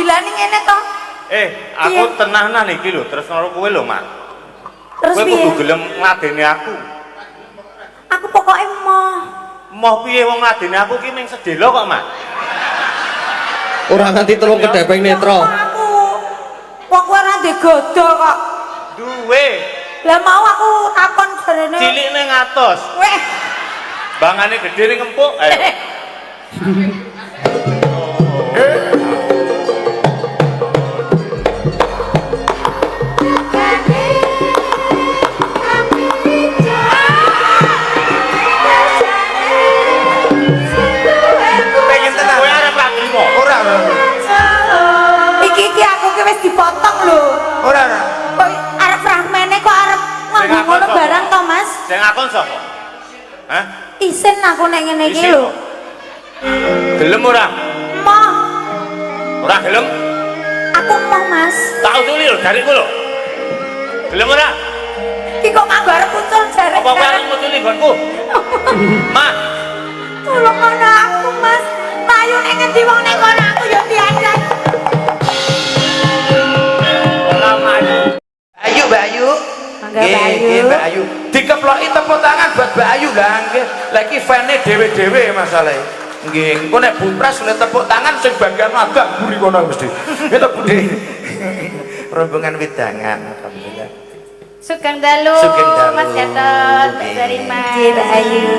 dilani ngene to. Aku tenanan iki lho, terus karo kowe lho, Mak. Terus kowe piye? kudu gelem ngladeni aku. Aku pokoke Moh piye wong ngladeni aku ki ning sedelo kok, Mak. Ora nganti telung kedepeng netra. Aku. Wong kowe ora ndek godho kok. Duwe. Lah mau aku takon jarene. Cilik ning atos. Weh. Bangane gedhe ning empuk. Ayo. Iki aku ki wis dipotong lho. Ora. Kok arep fragmene kok arep nganggo ngono barang to, Mas? Sing akon sapa? Hah? Isin aku nek ngene iki lho. Gelem ora? Moh. Ora gelem? Aku moh, Mas. Tak utuli lho jariku lho. Gelem ora? Iki kok nganggo arep ucul jare. Apa kowe arep ngutuli nggonku? Mak. Tolong ana aku, Mas. Payu nek ngendi wong nek kono aku ya diajak. Ora maju. Ayu Mbak Ayu. Mangga Mbak Ayu. Mbak Ayu. Dikeploki tepuk tangan buat Mbak Ayu lah nggih. Lagi fane dhewe-dhewe masalahe. Nggih, engko nek bupras oleh tepuk tangan sing bagian agak buri kono mesti. Kita budi. Rombongan wedangan alhamdulillah. Sugeng dalu, Mas Gatot, Mbak Zarima. Nggih, Mbak Ayu.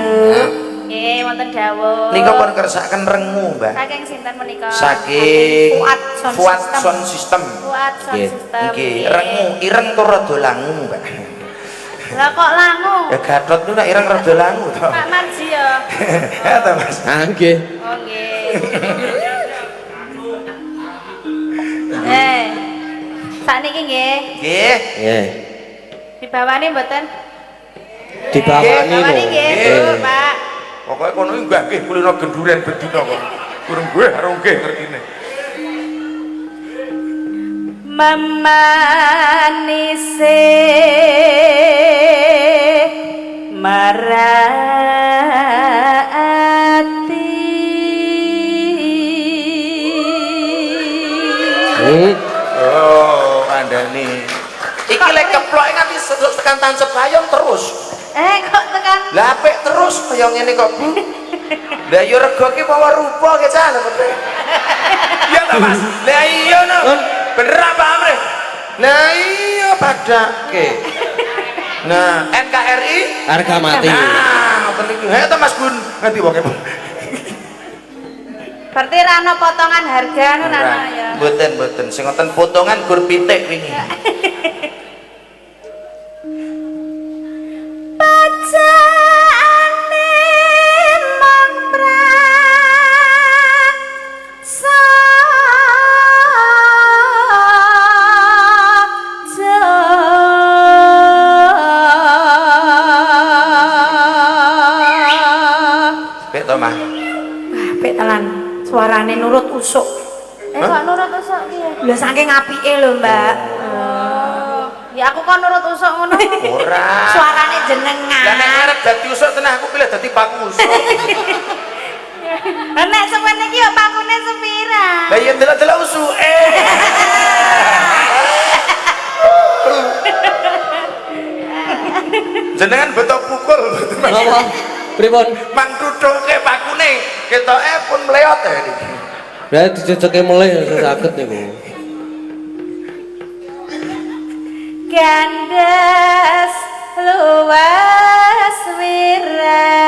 Nggih, wonten dawuh. Nika pun kersaken rengu, Mbak. Saking sinten menika? Saking Fuad Sound System. Fuad Sound System. Nggih, rengu, ireng tur rada langu, Mbak. Lah kok langu? Ya Gatot niku nek ireng rada langu to. Pak Marji ya. Ya ta, Mas. Ah nggih. Oh nggih. Sakniki nggih. Nggih. Nggih. Dibawani mboten? Dibawani lho. Dibawani nggih, Bu, Pak. Pokoke kono iki mbah nggih kulino genduren bedina kok. Kurang gue karo nggih ngertine. Memanise marati. Oh, kandhane. Iki lek keplok nganti tekan tancep ayam terus. Kok tekan? Lah apik terus kaya ngene kok, Bu. Lah yo rego ki mawa rupa ki jan. Iya ta, Mas? Lah iya no. Bener apa Amre? Lah iya padake. Nah, NKRI Harga mati. Nah, ngoten iki. Hayo ta Mas Gun, nganti wae. Berarti rano potongan harga ngono ana ya. Mboten, sing ngoten potongan gur pitik wingi. Pacane mangprang saja. Pek to, Mah. Apik tenan. Suarane nurut usuk. Kok nurut usuk piye? Lha saking apike lho, Mbak. Ya aku kok nurut usuk ngono. Ora. Suarane Lah nek jenengan. arep dadi usuk tenan aku pilih dadi paku usuk. Nek sampeyan iki ya pakune sepira? Lah iya delok-delok usuke. Jenengan betok pukul Mas. Napa? Pripun? Mang tutuke pakune ketoke pun mleot ya niki. Lah dijejeke meleh saged niku. Gandes luas wiragane.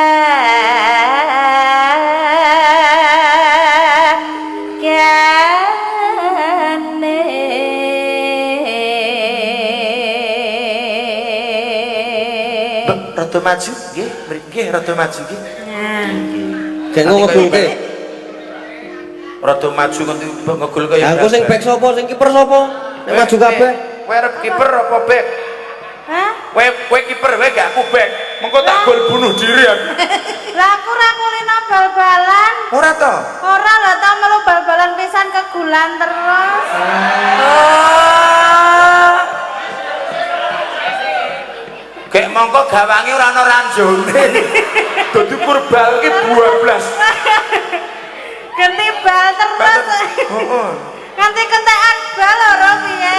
Rada maju nggih, nggih rada maju nggih. Nah. Gek ngegulke. Rada maju nganti ngegul kaya. Aku sing back sapa, sing kiper sapa? Nek maju kabeh. Kowe arep kiper apa back? Hah? Kowe kiper wae gak aku back. Mengko tak gol bunuh diri aku. Lah aku ra kulino bal-balan. Ora to? Ora lah tau melu bal-balan pisan kegulan terus. Kayak mongko gawange ora ana ranjone. Dadi kurbal ki 12. Ganti bal terus. Heeh. Nganti kentekan bal loro piye?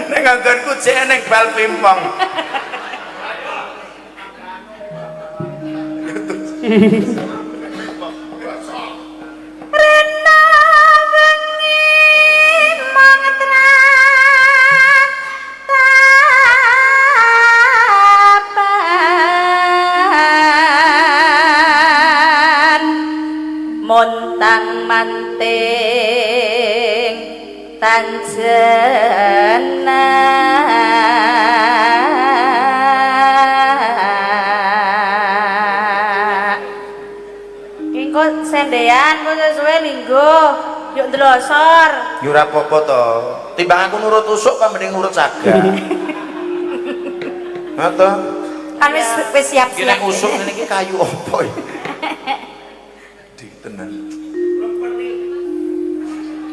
Nek nganggonku jek ning bal pimpong. Rena wengi mangetrang tapan montang manting tanjena kok sendean kok sesuai linggo yuk ndelosor Yo ora apa-apa to. Timbang aku nurut usuk kok mending nurut saga. Ha to? kan wis Iki siap-siap nek usuk ngene iki kayu apa ya? Di tenan.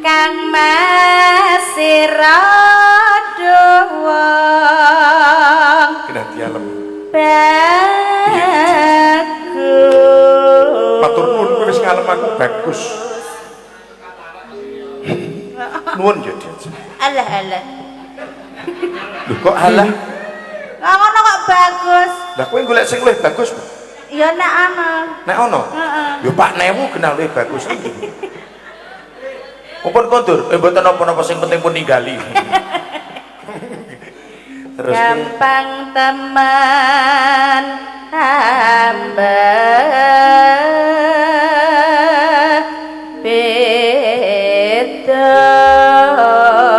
Kang masira wong Kena dialem. bagus Matur nuwun kowe wis ngalem aku bagus. Nuwun ya Dia. alah alah Lho kok alah? lah ngono kok bagus Lah kowe golek sing luwih bagus. Bu. ya nek ana Nek ono? heeh Yo Pak Newu kenal luwih bagus. Mumpun kondur, mboten napa-napa sing penting pun ninggali. Terus gampang teman hamba beda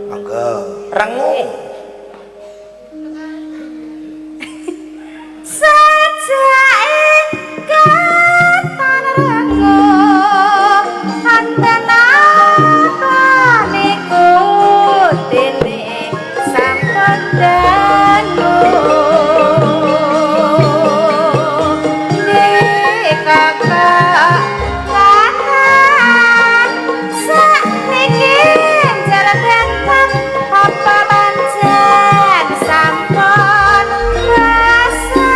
mangga rengu. sajake katan rengo antena niku dene sampun dangu nek kakak kakak sakniki jalan bentang apa pancen sampun rasa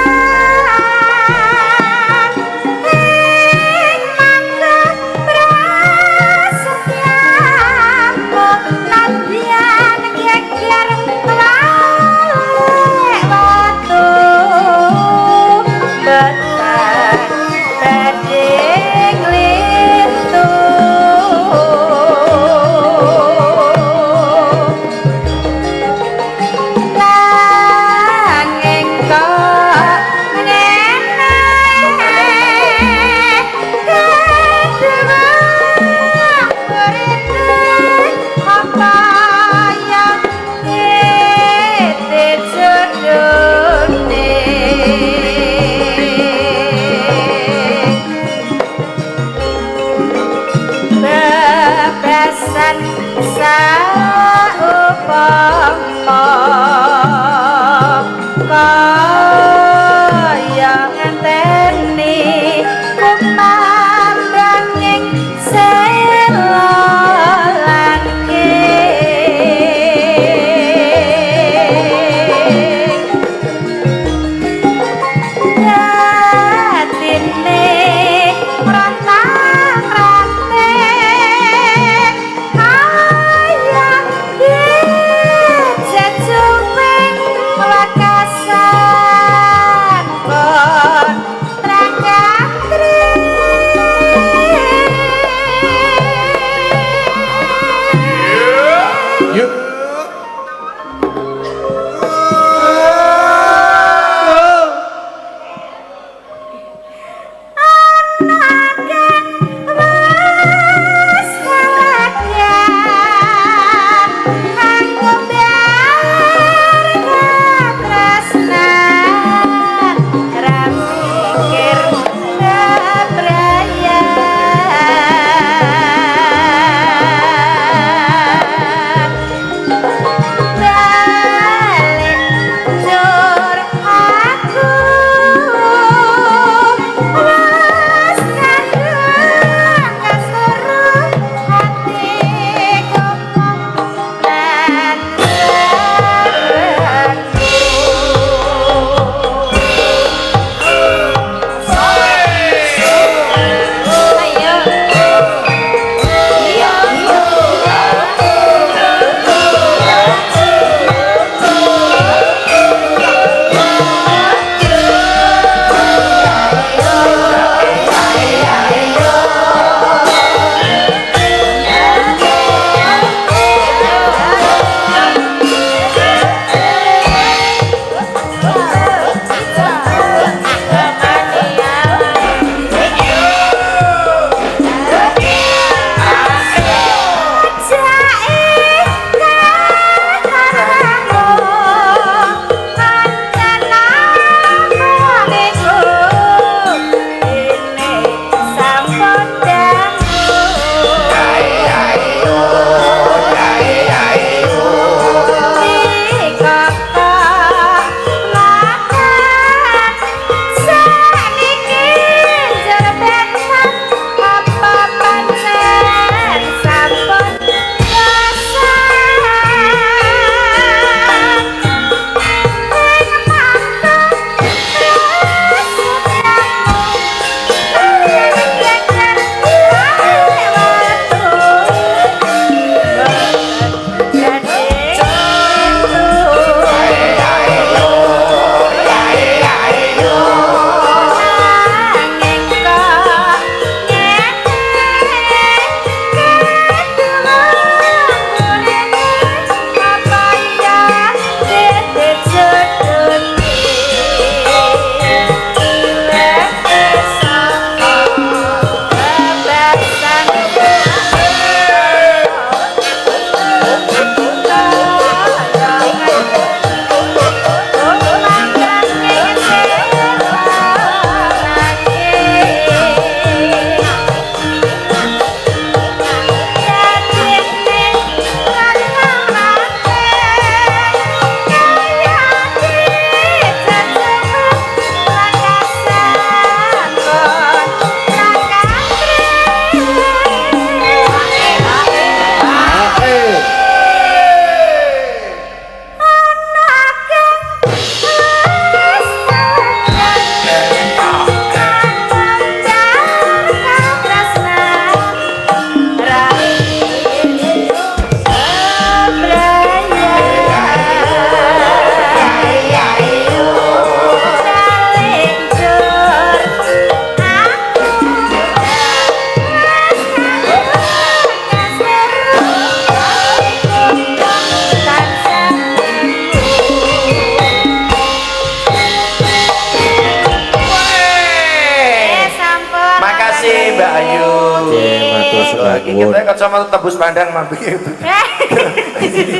iki kita kacamata tebus pandang mampi itu.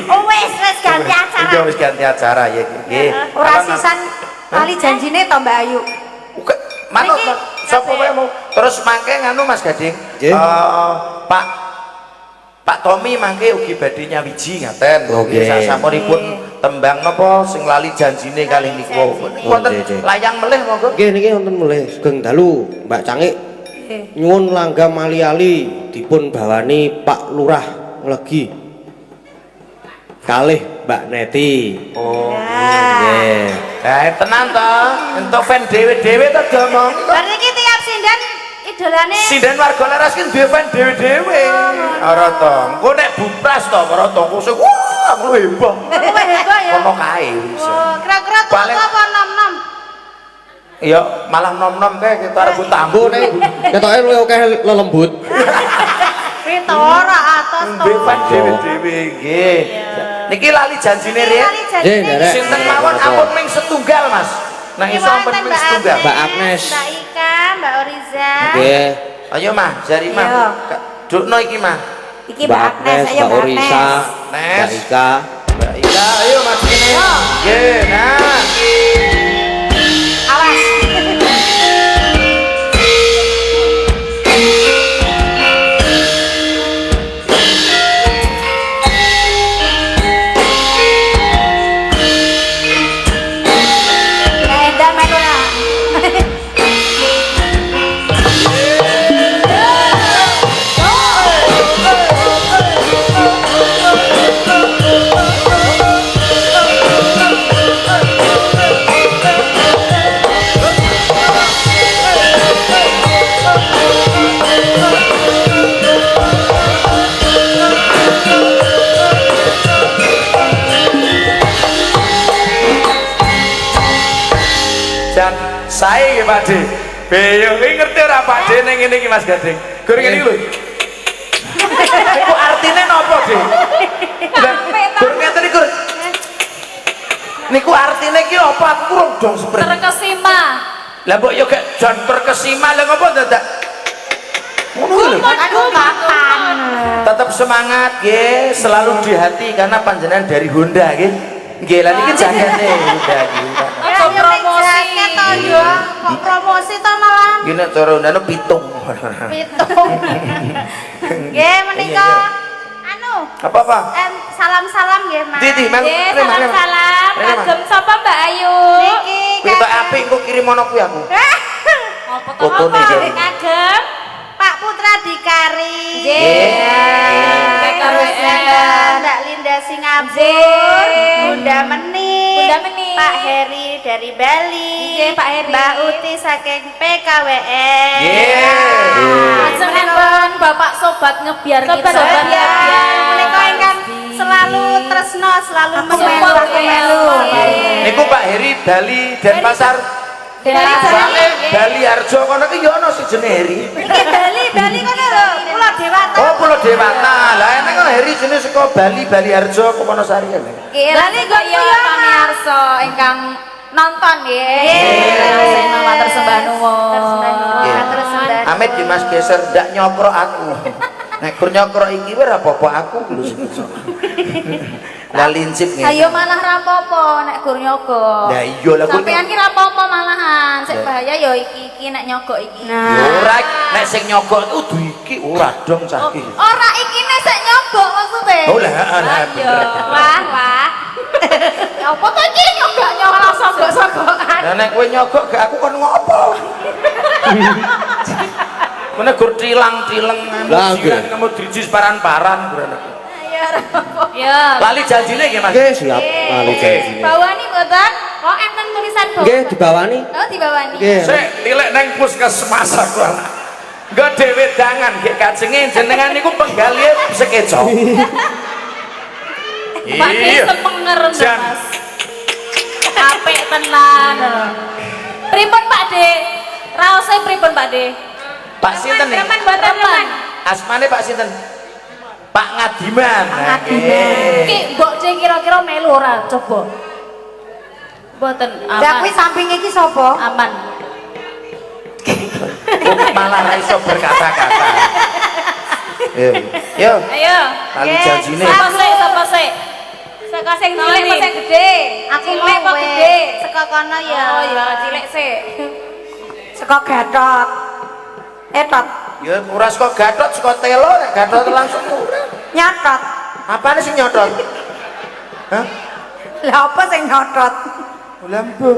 Oh wis ganti acara. Iya wis ganti acara ya nggih. Ora sisan kali janjine to Mbak Ayu. Manut sapa wae mau. Terus mangke nganu Mas Gading. Nggih. Pak Tommy mangke ugi badhe nyawiji ngaten. Nggih. Sasampunipun tembang napa sing lali janjine kalih niku. Wonten Nggih. layang melih monggo. Nggih niki wonten mulih sugeng dalu Mbak Cangik. Nyuwun langgam ali-ali dipun bawani Pak Lurah Legi. Kalih Mbak Neti. Oh. Nggih. Tenan to. Entuk fan dhewe-dhewe to diomong. Bar niki tiap sinden idolane Sinden warga laras ki duwe fan dhewe-dhewe. Ora to. Engko nek bupras to ora to kusuk. Wah, aku heboh. kowe heboh ya. Ono kae wis. Oh, kira-kira tuh Paling- apa nom-nom? Iya, malah nom-nom kae kita rebut tambu Bu nek ketoke luwih akeh lelembut. Pito ora atos to. Duwe fan dhewe-dhewe nggih. Niki lali janjine riyen. Nggih, nderek. Sinten mawon ampun ming setunggal, Mas. Nek iso ampun ming setunggal. Mbak Agnes. Mbak Ika, Mbak Oriza. Nggih. Ayo mah, jari mah. Iya. Dukno iki mah. Iki Mbak Agnes, ayo Mbak Mbak Orisa, Agnes. Mbak Ika. Mbak Ika, ayo Mas kene. Nggih, nah. Awas. Enda melu lah. Jan sae nggih Pak De. Beyo iki ngerti ora Pak De ning ngene iki Mas Gading. Gur ngene iki lho. Iku artine napa, De? Gur ngeten iki. Niku artine iki apa aku kurang dong sprint. Terkesima. Lah mbok yo gak jan terkesima lha ngopo dadak? Ngono lho. Aduh kapan? Tetap semangat nggih, selalu di hati karena panjenengan dari Honda nggih. Nggih, lan iki jagane Honda iki. Ayo promosi to yo. Kok promosi to malah Gini cara Honda no pitung. pitung. Nggih menika anu Apa-apa? salam-salam nggih Mas. Titi, mang- Nggih, rema, rema. salam-salam. Rema. Kagem sapa Mbak Ayu? Niki Kita apik engko kirim ono kuwi aku. Apa to? Fotone, Jen. Kagem Pak Putra Dikari. Nggih. Terus Mbak Linda Singapura. Bunda Meni. Pak Heri dari Bali. Pak Heri. Mbak Uti saking PKWN. Yeah. Bapak sobat ngebiar Sobat sobat ngebiar. Mereka ingkang selalu tresno, selalu Support, melu. Niku Pak Heri Bali Denpasar. Soale Bali Harjo kono ki yo ono sijene Heri. Iki Bali kono lho, Pulau Dewata. Oh, Pulau Dewata. Lah enek kok Heri jenenge saka Bali Harjo ke Wonosari ya. Bali kok ya pamirsa ingkang nonton nggih. Matur sembah nuwun. Terus Amit di Mas geser ndak nyokrok aku. Nek gur nyokrok iki ora apa-apa aku lho. Lah lincip ngene. Ayo malah rapopo nek gur nyogok. Lah iya lah gur. Sampeyan ki rapopo malahan. Sik bahaya ya iki nek nyogok iki. Ora nek sing nyogok itu kudu iki ora dong cah iki. Ora iki nek sik nyogok maksude. Oh lah bener. Wah. Apa to iki nyogok sogok-sogokan. Lah nek kowe nyogok gak aku kon ngopo? Mene gur tilang-tileng Lah, jiran nggih. kamu drijis paran-paran gur anak. Ya. Lali janjine nggih Mas. Nggih, siap. Lalu janjine. Bawani mboten? Kok enten tulisan bawah? Nggih, dibawani. Oh, dibawani. Nggih. Sik nilek nang puskesmas aku ana. Nggo dhewe dangan nggih kajenge jenengan niku penggalih sekeco. Pak De semenger Jan. Mas. Apik tenan. Pripun Pak De? Raose pripun Pak De? Pak sinten nih? Reman mboten reman. Asmane Pak sinten? Pak Ngadiman. Ki mbok De kira-kira melu ora coba. Mboten Lah kuwi aman. samping iki sapa? Aman. Malah ra iso berkata-kata. Yo. Ayo. Kali janjine. Sapa sih? Saka sing cilik apa sing gede? Aku Cilik apa mau gede? Saka kono ya. Oh ya, cilik sih. Saka Gatot. Etot. Ya ora saka Gatot, saka Telo, nek Gatot langsung ora. Nyatot. Apane sing nyotot? Hah? Lah apa sing nyotot? Lampu.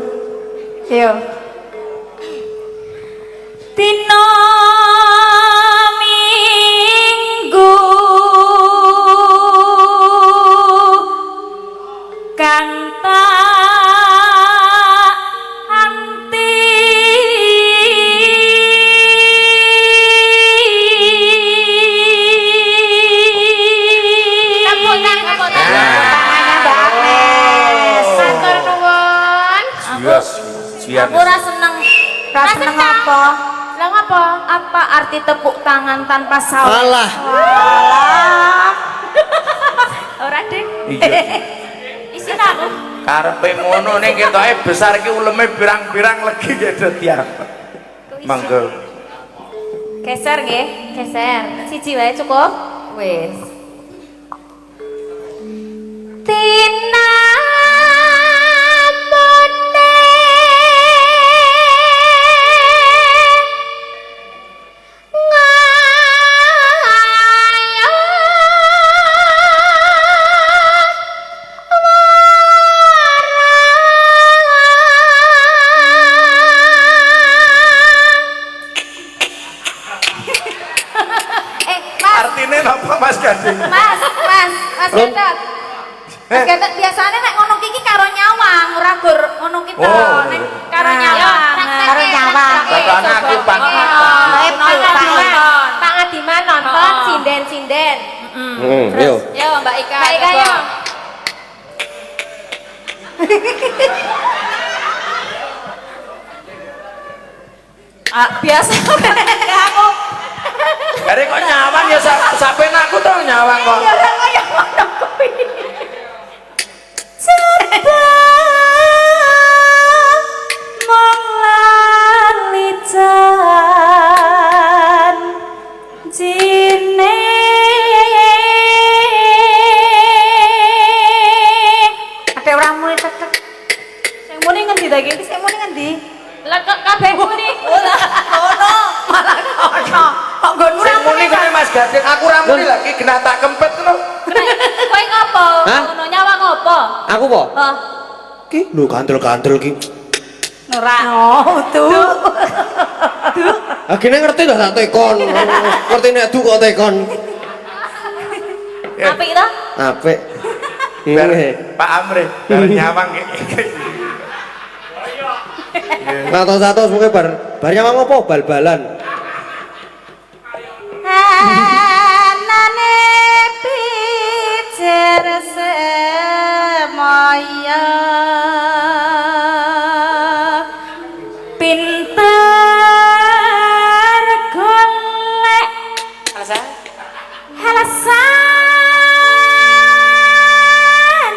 Yo. Dino Minggu kang tak anti Tangannya Mbak Agnes. Matur nuwun. Jian. aku ora seneng Seneng apa? lah ngapa apa arti tepuk tangan tanpa salah Alah. ora deh Iya. isin aku Karepe ngono ning ketoke besar iki uleme pirang-pirang legi gedhe tiang. Mangga. geser nggih geser siji wae cukup wis Tina Artine napa Mas Gading? Mas Gatot. Mas Gatot biasanya nek ngono iki karo nyawang, ora gur ngono ki to, Oh. nek karo nyawang. Karo nyawang. Katanya aku pangkat. Pak Ngadiman nonton sinden-sinden. Yo. Yo Mbak Ika. Mbak Ika yo. Biasa aku. Gare kok nyawang ya sampe aku to nyawang kok. Ya ora kaya ngono kuwi. Menglalican jine Ada orang muni cek. sing muni ngendi ta iki Sing muni ngendi? lah kok kabeh muni Ono, malah ono. Kok nggon Sing muni kene Mas Gading, aku ra muni lagi genah tak kempet ngono. kowe ngopo Hah? ngono nyawang ngopo Aku po? oh Ki lho gandel-gandel ki. ora Oh, tuh. Agene ngerti dah tak tekon. Ngerti nek du kok tekon. apik to Apik. Bar Pak Amre, bar nyawang iki. Satu-satu mungkin bar nyawang apa bal-balan. Anane pijer semoyo pinter golek alasan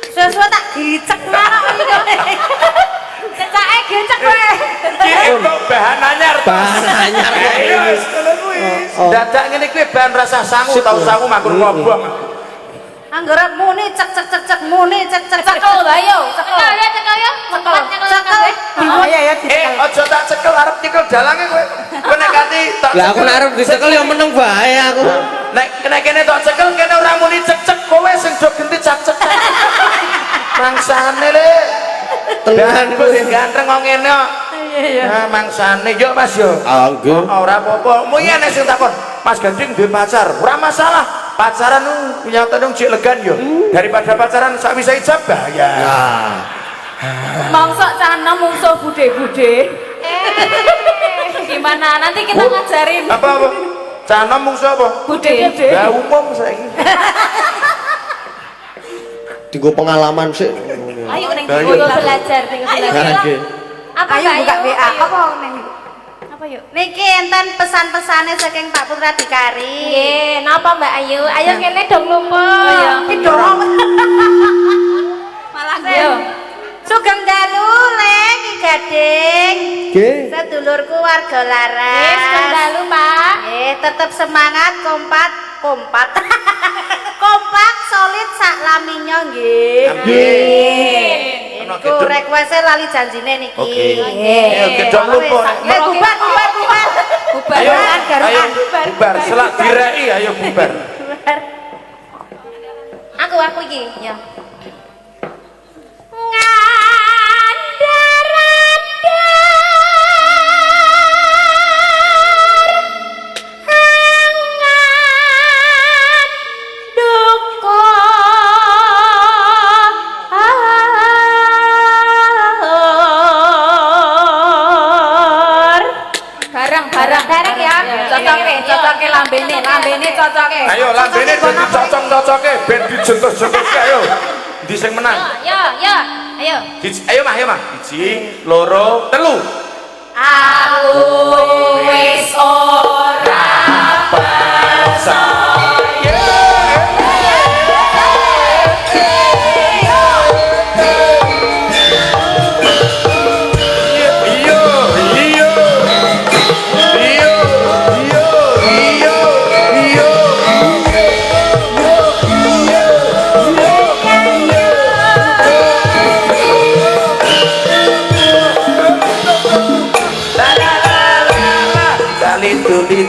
Sesuatu tak gicek ngono iki. cecake gecek kowe Iki kok bahan anyar. Bahan anyar kok Ayo ini. wis ngono kuwi. Oh. Dadak ngene kuwi bahan rasa sangu tau sangu makur kobong. Anggaran muni cek muni cek. cekel wae yo cekel ya cekel ya cekel cekel kabeh Oh iya ya Aja tak cekel arep nyekel dalange kowe. Kowe nek ganti tak Lah aku nek arep dicekel ya meneng bae aku. Nek kene tok cekel kene ora muni cek-cek kowe sing do genti cak-cek. Mangsane le. Tenan kuwi kuwi. ganteng kok ngene kok. Iya. Nah, mangsane yo Mas yo. Anggo. Ora apa-apa. Mungkin nek sing takon, Mas Gading duwe pacar. Ora masalah. Pacaran nyata dong cik legan yo. Daripada pacaran sak bisa ijab bahaya. Nah. Mongso cana mungsuh bude-bude. Gimana? Nanti kita ngajarin Apa? Cana mungsuh apa? bude-bude. Ya umum saiki. Dienggo pengalaman sih. Ayo neng Ayo. belajar, ning belajar. Oke. Apa Ayo buka Mbak? WA apa neng? Apa yuk? niki enten pesan-pesane saking Pak Putra Dikari. Nggih, napa Mbak Ayu? Ayo kene dong lumba. Iki dorong. Malah yo. Sugeng dalu Leng Ki Gading. Nggih. sedulurku warga Laras. Dalu, Pak. Tetep semangat, kompak, kompak, solid sak laminyo nggih. Nggih. Niku request lali janjine niki. Oke. Ayo gedhong lupa. Bubar. Ayo, ayo bubar. Selak direki, ayo bubar. Aku iki, ya. Bareng ya. Cocoke lambene cocoke. Ayo lambene dadi cocok-cocoke ben dijengkes-jengkeske ayo. Ndi sing menang? Ayo. Ayo mah. 1, 2, 3. Aku wis ora percaya.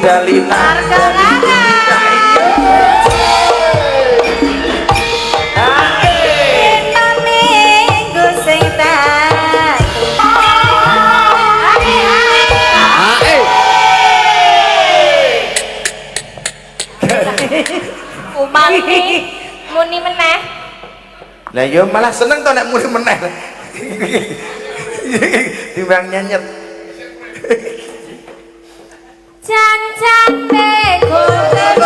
Dalina Muni meneh. Lah yo malah seneng to nek muni meneh. Timbang nyanyet. Jan-jane golek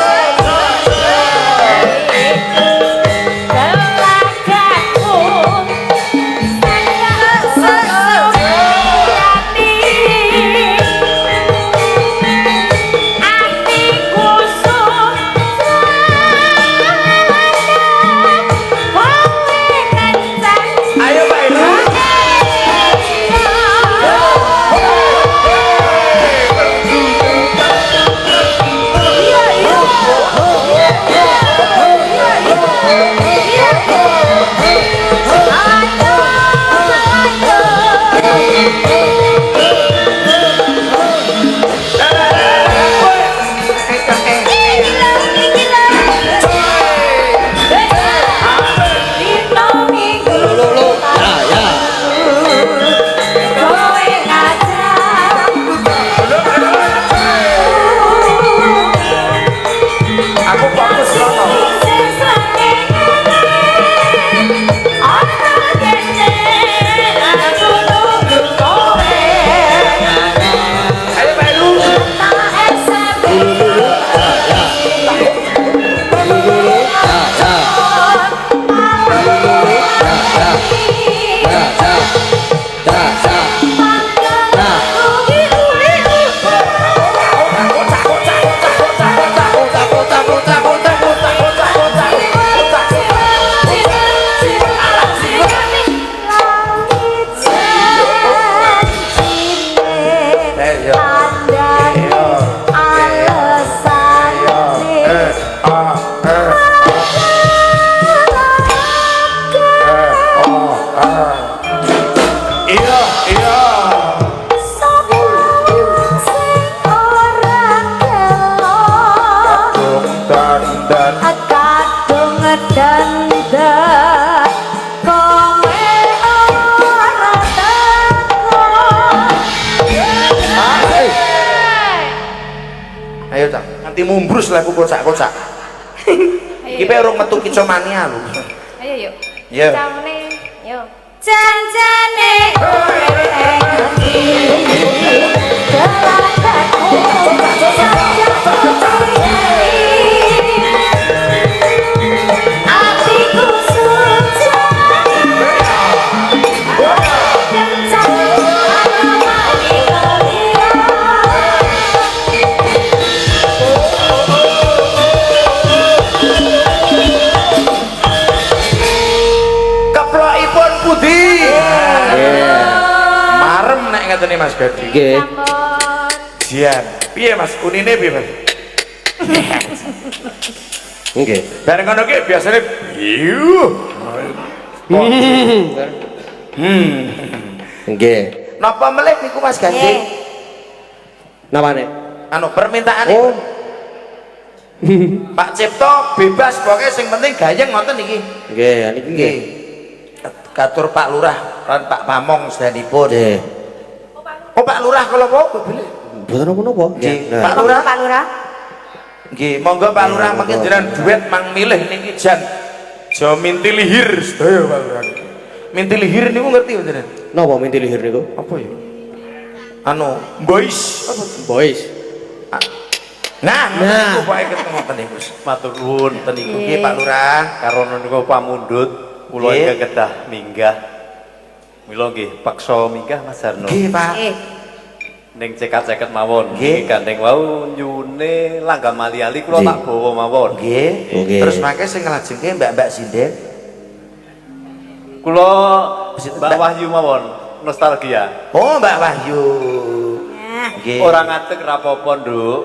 mumbrus lah aku kocak-kocak. Iki pe urung metu kicomania lho. Ayo yuk. Yo. Yo. Janjane ini Mas Gadi. Nggih. Jian. Piye Mas? Unine piye Mas? Nggih. Bareng ngono ki biasane Nggih. Napa melih niku Mas Gadi? Napane? Anu permintaan Oh. Pak Cipto bebas pokoknya sing penting gayeng ngoten iki. Nggih, niki nggih. Katur Pak Lurah lan Pak Pamong sedanipun. Nggih. Oh Pak Lurah kalau mau boleh. Mboten napa-napa. Nggih. Nah. Pak Lurah. Pak Lurah. Nggih, monggo Pak Lurah Monggo. mengki jenengan duet mang milih niki jan Jo minti lihir sedaya Pak Lurah. Minti lihir niku ngerti mboten? Napa minti lihir niku? Apa ya? Anu, boys. Apa? Boys. Nah, Nah. niku pokoke ketemu ten niku. Matur nuwun ten niku. Nggih Pak Lurah. Karono niku pamundhut kula Nggih. ingkang kedah minggah. Mila nggih paksa minggah Mas Harno. Nggih Pak. Ning cekat-ceket mawon. Nggih. Nggih gandeng wau nyune langgam ali-ali kula Nggih. tak bawa mawon. Nggih. Nggih. Terus mangke sing nglajengke Mbak-mbak sinden. Kula Mbak Wahyu mawon nostalgia. Oh, Mbak Wahyu. Nggih. Orang ngatek rapopo, Nduk.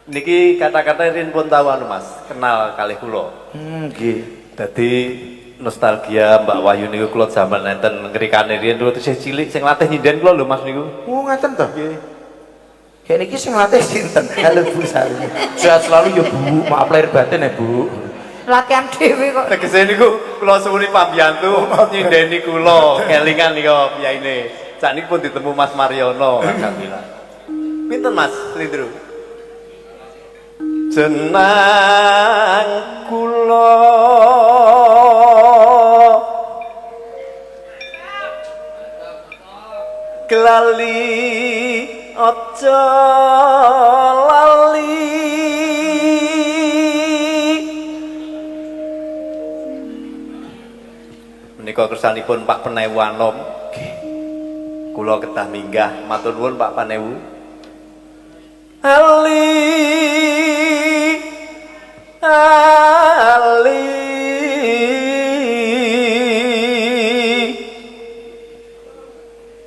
Niki kata-kata rin pun tahu anu Mas, kenal kalih kula. Nggih. Dadi nostalgia Mbak Wahyu niku kula jaman enten ngrikane riyen dulu isih cilik sing latih nyinden kula lho Mas niku. Oh, ngaten to? Nggih. Kayak niki sing latih sinten? Halo Bu Sari. Sehat selalu ya Bu. Maaf lahir batin ya Bu. Latihan dhewe kok. Tegese niku kula suwuni pambiyantu nyindeni kula kelingan nika piyaine. Sakniki pun ditemu Mas Mariono alhamdulillah. Pinten Mas Lindru? Jenang kula kelali aja lali menika kersanipun Pak Penewu Anom. Kula kedah minggah matur nuwun Pak Panewu. Ali Ali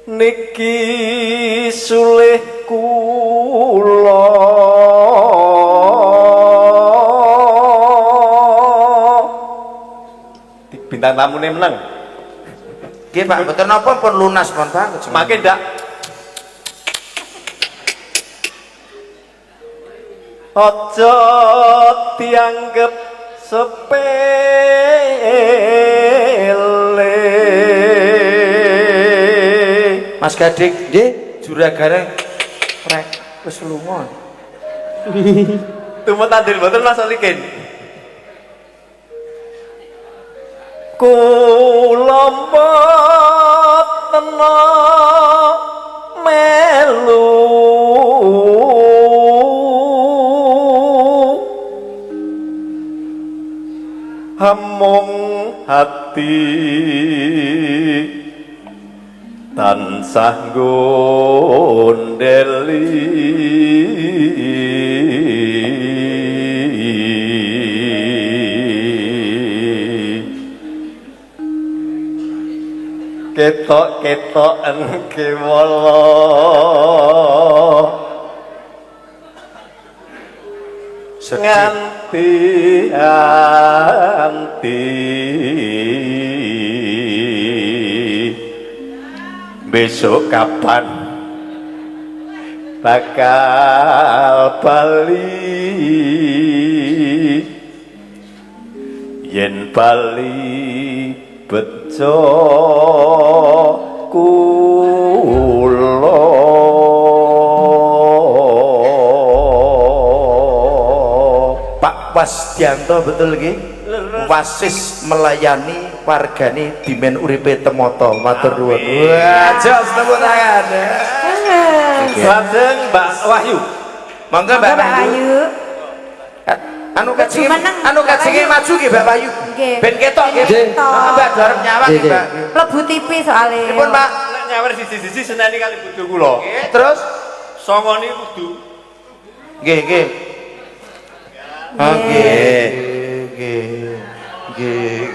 niki sulih kula bintang tamune menang. Nggih Pak, mboten napa pun lunas pun Pak. Makin ndak aja dianggep sepele. Mas Gadik, Nggih. juragane rek wis lunga. Tumut andil mboten Mas Olikin. Kula mboten melu hamung hati tansah gondeli ketok-ketoken kewala nganti anti besok kapan bakal bali yen bali bejo kula Pak Wasdianto betul nggih? Wasis melayani wargane dimen uripe temoto. Matur nuwun. Wah, jos tepuk tangan. Lajeng Mbak Wahyu. Monggo Mbak Wahyu. Anu kecil, maju nggih Mbak Wahyu. Nggih. Ben ketok nggih. Nggih. Mbak arep nyawang nggih Mbak. Lebu TV soalnya. Pripun Pak? Nek nyawer siji-siji seneni kali bojo kula. Nggih, terus Songone kudu nggih nggih. Nggih. Nggih. Nggih.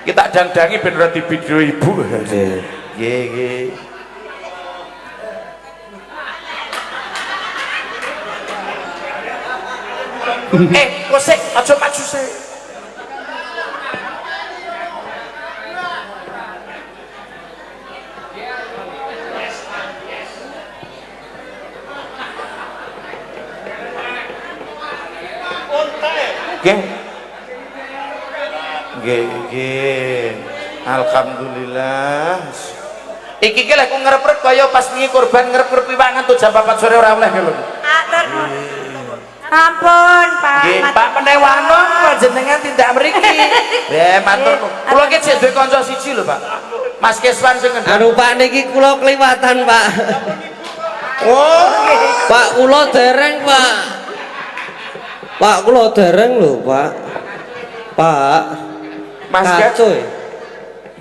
Kita dang-dangi ben ora di video Ibu. Nggih. Nggih nggih. Kok sik aja maju sik. Nggih. Alhamdulillah. Iki ki lek ku ngarep-arep kaya pas wingi korban ngarep-arep piwangan tuh jam 4 sore ora oleh lho. Ampun, Pak. Nggih, Pak Penewano panjenengan tindak mriki. Matur nuwun. Kula ki jek duwe kanca siji lho, Pak. Mas Keswan sing ngendhek. Anu Pak niki kula kliwatan, Pak. Oh, Pak kula dereng, Pak. Pak kula dereng lho, Pak. Pak. Mas Kacoy.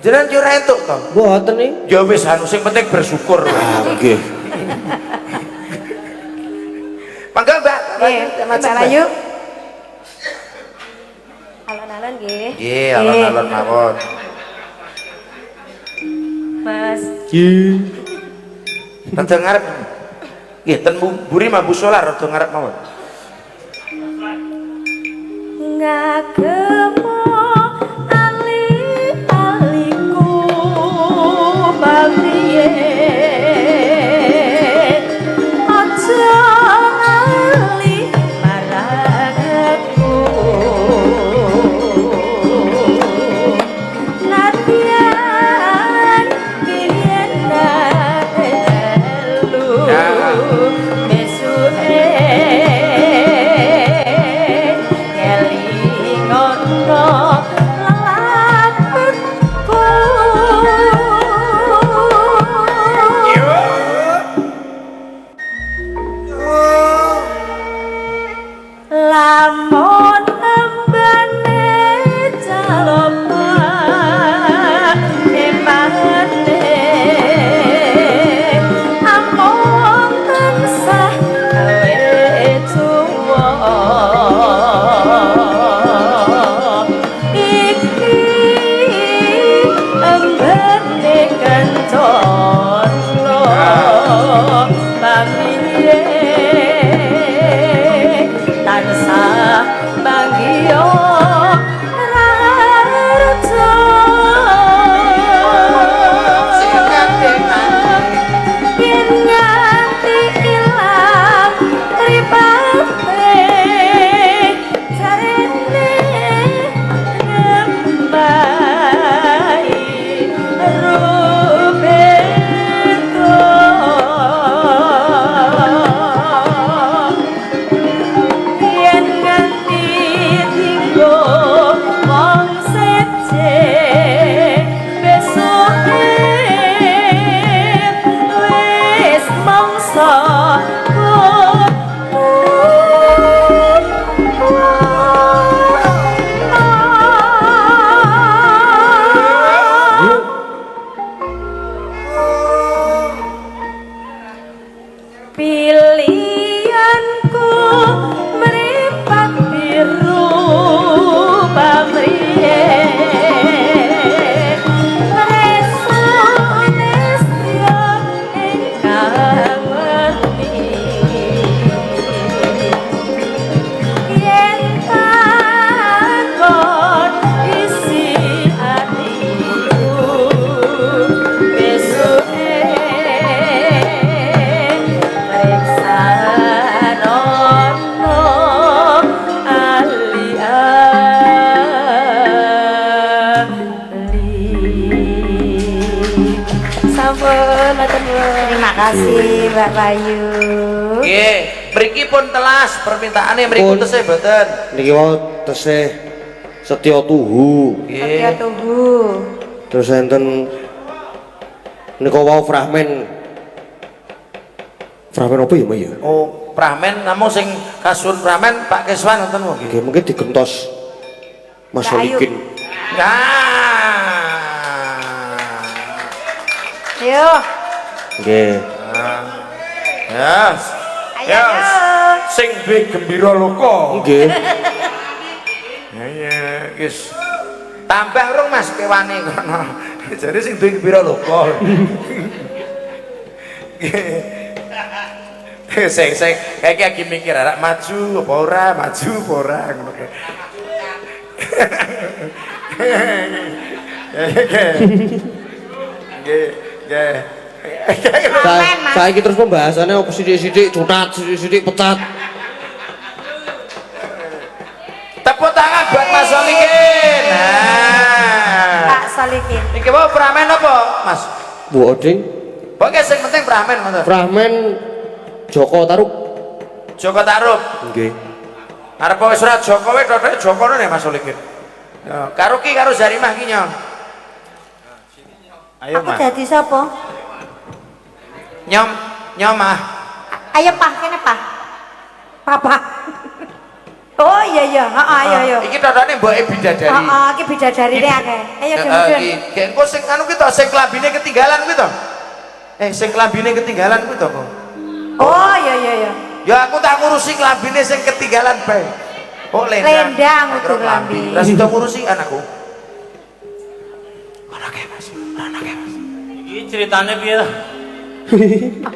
Jenengan yo rentuk to. Mboten iki. Ya wis anu sing penting bersyukur. Nggih. Mangga Mbak. Mbak Layu. Alon-alon nggih. Nggih, alon-alon mawon. Mas. Rada ngarep. Nggih, ten mburi mambu solar rada ngarep mawon. Ngagemo ali-aliku babiye aja ali maragaku latihan biyen lu besuke lamun embane calopa emane among tansah gawe tuwa iki embane kantono pamiye tansah bangio rarjo yen nganti ilang ribate jarene nembai rubeto yen nganti tinggo wong seje besoke wis mangsa pilihanku meripat biru pamriye resone setya ingkang ngerti yen takon isi hatiku besuke Terima kasih Mbak Bayu. Nggih, mriki pun telas permintaane mriku Pun. tesih mboten. Niki wau tesih Setya Tuhu. Setia Nggih. Tuhu. Terus enten nika wau fragmen apa ya, Mbak ya? Oh, pramen namung sing kasun pramen Pak Keswan wonten nggih. Nggih, mungkin digentos Mas Mbak Ayu. Solikin. Nah. Ayo. Nggih. Ya. Ayo. Sing duwe gembira loka. Nggih. Ya, wis. Tambah rung Mas kewane kono. Jadi sing duwe gembira loka. Sing kayak lagi mikir arek maju apa ora, maju apa ora ngono kae. Nggih. Saiki terus pembahasannya apa sithik-sithik cunat, sithik-sithik pecat. Tepuk tangan buat Mas Solikin. Nah. Pak Solikin. Iki mau pramen apa, Mas? Bu Oding, Pokoke sing penting pramen ngono. Pramen Joko Tarub. Joko Tarub. Nggih. Arep wis ora Jokowi totoke Jokono nek Mas Solikin. Ya, karo ki karo Zarimah ki nyong. Ayo Aku Mas. jadi sapa? Nyom ah. Ayo Pak, kene Pak. Papa. Oh iya, iya. Iki totoke mboke bidadari. Heeh, iki bidadarine akeh. Ayo Gendut. Iki engko sing anu ki to, sing klambine ketinggalan kuwi to. Sing klambine ketinggalan kuwi to, Kok. Oh iya. Ya aku tak ngurusi klambine sing ketinggalan bae. Oh, Lendang utur klambi. Ra sida ngurusi anakku. Iki ceritane piye to?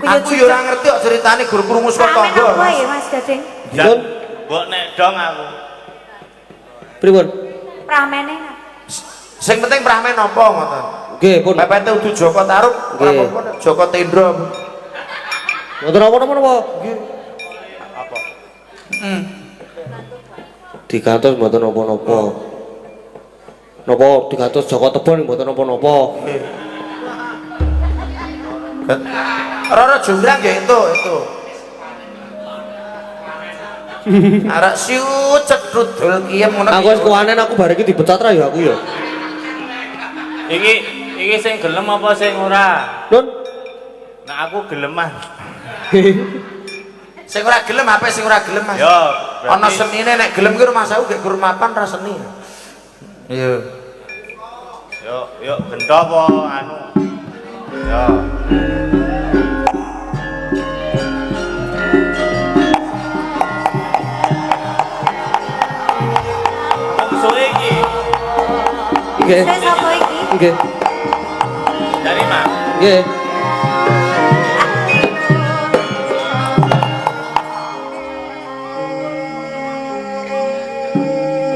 Aku yo ora ngerti kok ceritane gur krungu saka Pramen tangga. apa ya Mas Gading? Dipun Mbok nek dong aku. pripun? Pramene. Sing penting pramen apa ngoten. Nggih, pun. Pepete udu Joko Tarub, ora Nggih. apa-apa nek Joko Tendro. Mboten napa-napa. Apa? Digantos mboten napa-napa. Napa digantos Joko Tebon mboten napa-napa. Roro jumbrang ya itu. Arek siu cedhut dul kiyem ngono. Aku wis kuwanen aku bar iki dipecat ra ya aku ya. Iki sing gelem apa sing ora? Nun. Nah aku geleman. Sing ora gelem apa sing ora gelem Mas? Yo, Ana berarti senine nek gelem ki rumah saku gek gur mapan ra seni. Iya. Yo gendo apa anu? Yo. Musuhe iki Nggih. Saya sapa iki? Nggih. dari Mas. Nggih.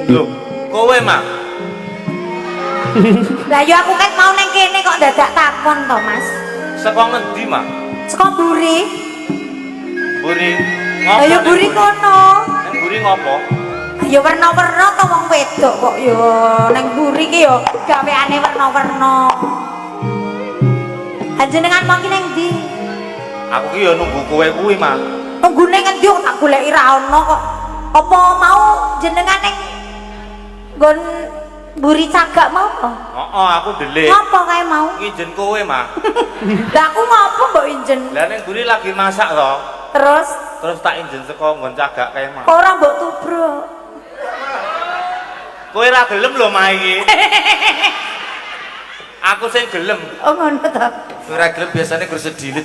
Lho, kowe Mas. Lah yo aku kan mau neng kene kok dadak takon to Mas. Saka ngendi Mas? Saka Buri. Buri. Lah yo Buri kono. Nang buri ngopo? Ya warna-warna to wong wedok kok yo neng Buri ki yo gaweane warna-warna. Panjenengan mau ki neng ndi? Aku ki yo nunggu kowe kuwi Mas. Nenggune ngendi kok tak goleki ra ono kok. Apa mau jenengan neng nggon Buri Cagak mau apa? Heeh, aku delik. Ngopo kae mau? Ngijen kowe Mas. Lah aku ngopo mbok injen? Lah ning buri lagi masak to. Terus Tak injen saka nggon cagak kae Mas. ora mbok tubruk. Kowe ra gelem lho Mas iki. Aku sing gelem. Oh ngono to. Ora gelem biasane gur sedilit.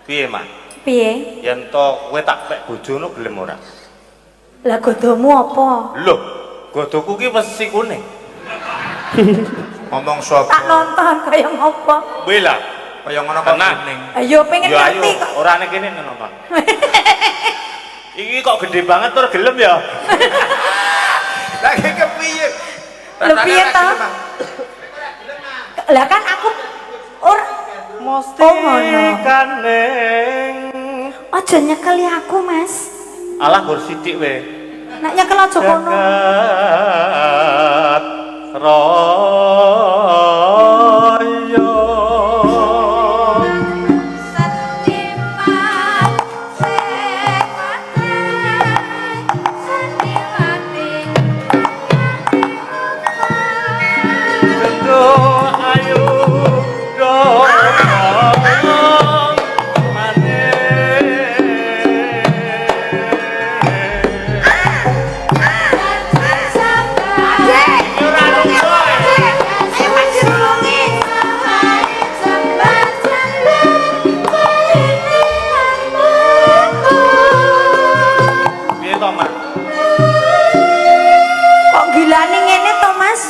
Piye Mas? Piye? Yen to kowe tak pek bojono gelem ora? Lah godomu apa? Lho, godoku ki wesi kuning. Ngomong sapa? Tak nonton kaya ngopo? Kowe lah. Kaya ngono kok Tenang. kuning. Ayo pengen Yo ayo, ngerti kok. ora nek kene nonton. Iki kok gede banget tur gelem ya. Lagi kepiye? Lho piye to? Lah kan aku ora Mesti Oh, ngono. kaneng. aja nyekeli aku, Mas. Alah gur sithik we. Nek nyekel aja kono. Jagat raya. Gendho ayu dong Piye to, Mas? Kok gilane ngene to, Mas?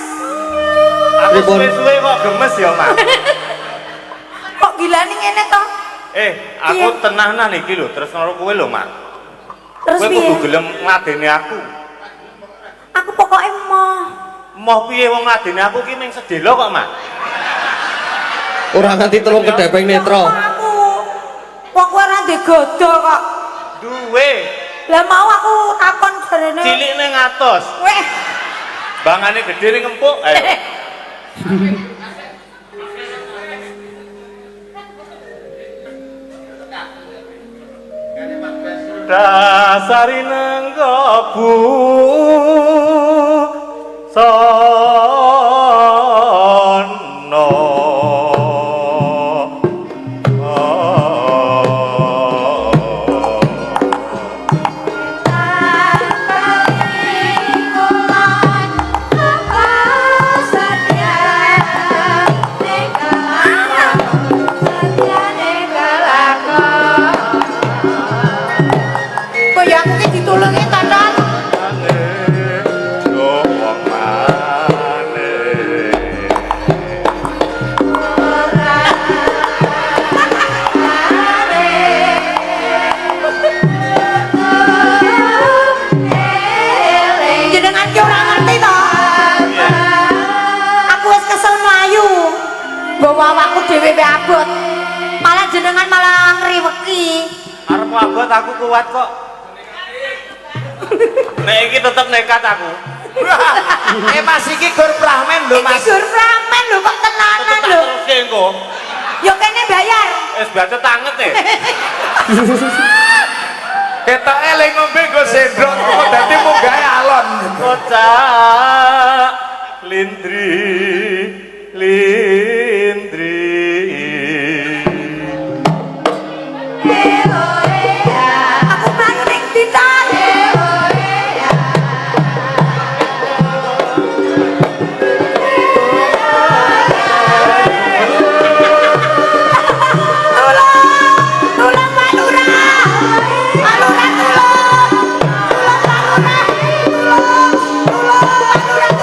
Aku Pripun? suwe-suwe kok gemes ya, Mas. Kok gilane ngene to? Aku tenanan iki lho, terus karo kowe lho, Mak. Terus Kowe piye? kudu gelem ngadeni aku. Aku pokoknya Moh piye wong ngadeni aku ki ning sedelo kok, Mak. Ora nganti telung kedepeng netra. Aku wong kowe ora ndek godo kok. Duwe. Lah mau aku takon jarene. Cilik ning atos. Weh, Bangane gedhe ning empuk. Ayo. Dasari nenggobu sono kowe ya aku ki ditulungi ta, Ton? Jenengan ki ora ngerti to? Aku wis kesel mlayu. Nggawa awakku dhewe wae abot. Malah jenengan malah ngriweki. Arep abot aku kuat kok. Nek iki tetep nekat aku. Mas iki gur pramen lho, Mas. Iki gur pramen lho kok tenanan Tetep lho. terus engko. Yo kene bayar. Wis bacet anget e. Ketok eling ngombe go sendok kok dadi munggahe alon. Kocak lindri lindri. Aku mlayu ning Bintan. Tolong Pak Lurah. Pak Lurah tolong. Tolong Pak Lurah. Tolong. Tolong Pak Lurah